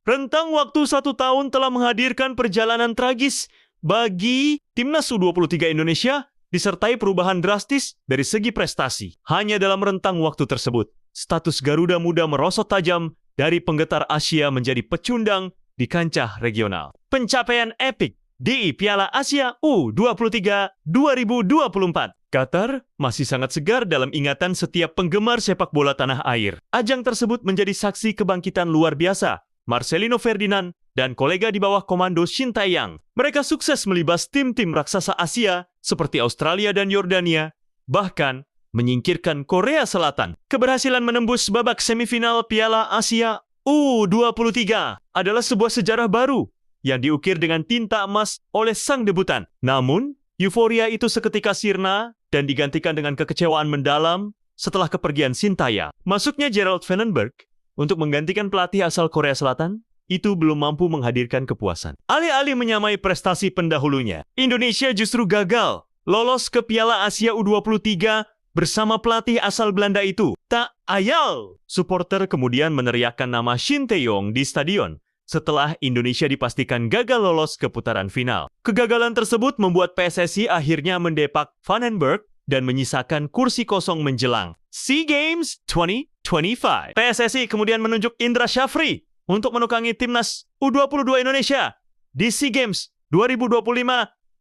Rentang waktu 1 tahun telah menghadirkan perjalanan tragis bagi Timnas U23 Indonesia disertai perubahan drastis dari segi prestasi. Hanya dalam rentang waktu tersebut, status Garuda Muda merosot tajam dari penggetar Asia menjadi pecundang di kancah regional. Pencapaian epik di Piala Asia U23 2024. Qatar masih sangat segar dalam ingatan setiap penggemar sepak bola tanah air. Ajang tersebut menjadi saksi kebangkitan luar biasa Marcelino Ferdinand dan kolega di bawah komando Shin Tae-yong. Mereka sukses melibas tim-tim raksasa Asia seperti Australia dan Yordania, bahkan menyingkirkan Korea Selatan. Keberhasilan menembus babak semifinal Piala Asia U23 adalah sebuah sejarah baru yang diukir dengan tinta emas oleh sang debutan. Namun, euforia itu seketika sirna dan digantikan dengan kekecewaan mendalam setelah kepergian Shin Tae-yong. Masuknya Gerald Vandenberg untuk menggantikan pelatih asal Korea Selatan itu belum mampu menghadirkan kepuasan. Alih-alih menyamai prestasi pendahulunya, Indonesia justru gagal lolos ke Piala Asia U23 bersama pelatih asal Belanda itu. Tak ayal, supporter kemudian meneriakkan nama Shin Tae-yong di stadion setelah Indonesia dipastikan gagal lolos ke putaran final. Kegagalan tersebut membuat PSSI akhirnya mendepak Vandenberg dan menyisakan kursi kosong menjelang SEA Games 2025. PSSI kemudian menunjuk Indra Syafri untuk menukangi Timnas U22 Indonesia di SEA Games 2025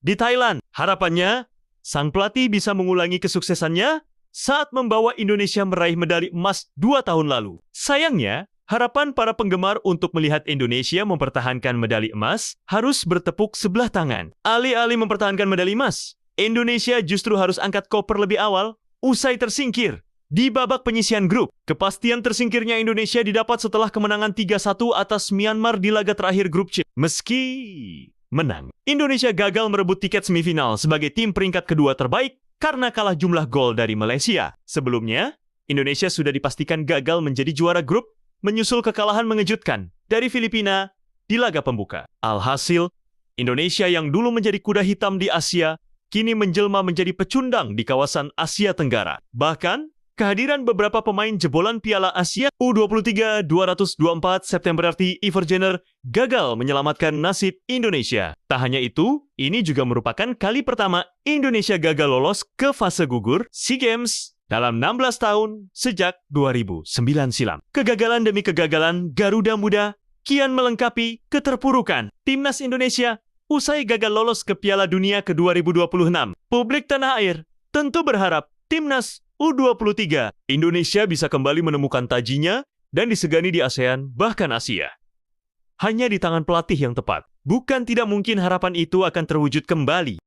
di Thailand. Harapannya, sang pelatih bisa mengulangi kesuksesannya saat membawa Indonesia meraih medali emas 2 tahun lalu. Sayangnya, harapan para penggemar untuk melihat Indonesia mempertahankan medali emas harus bertepuk sebelah tangan. Alih-alih mempertahankan medali emas, Indonesia justru harus angkat koper lebih awal usai tersingkir di babak penyisihan grup. Kepastian tersingkirnya Indonesia didapat setelah kemenangan 3-1 atas Myanmar di laga terakhir grup C. Meski menang, Indonesia gagal merebut tiket semifinal sebagai tim peringkat kedua terbaik karena kalah jumlah gol dari Malaysia. Sebelumnya, Indonesia sudah dipastikan gagal menjadi juara grup menyusul kekalahan mengejutkan dari Filipina di laga pembuka. Alhasil, Indonesia yang dulu menjadi kuda hitam di Asia kini menjelma menjadi pecundang di kawasan Asia Tenggara. Bahkan, kehadiran beberapa pemain jebolan Piala Asia U23 224 September RT Iver Jenner gagal menyelamatkan nasib Indonesia. Tak hanya itu, ini juga merupakan kali pertama Indonesia gagal lolos ke fase gugur SEA Games dalam 16 tahun sejak 2009 silam. Kegagalan demi kegagalan Garuda Muda kian melengkapi keterpurukan Timnas Indonesia usai gagal lolos ke Piala Dunia ke 2026. Publik tanah air tentu berharap Timnas U23 Indonesia bisa kembali menemukan tajinya dan disegani di ASEAN bahkan Asia. Hanya di tangan pelatih yang tepat. Bukan tidak mungkin harapan itu akan terwujud kembali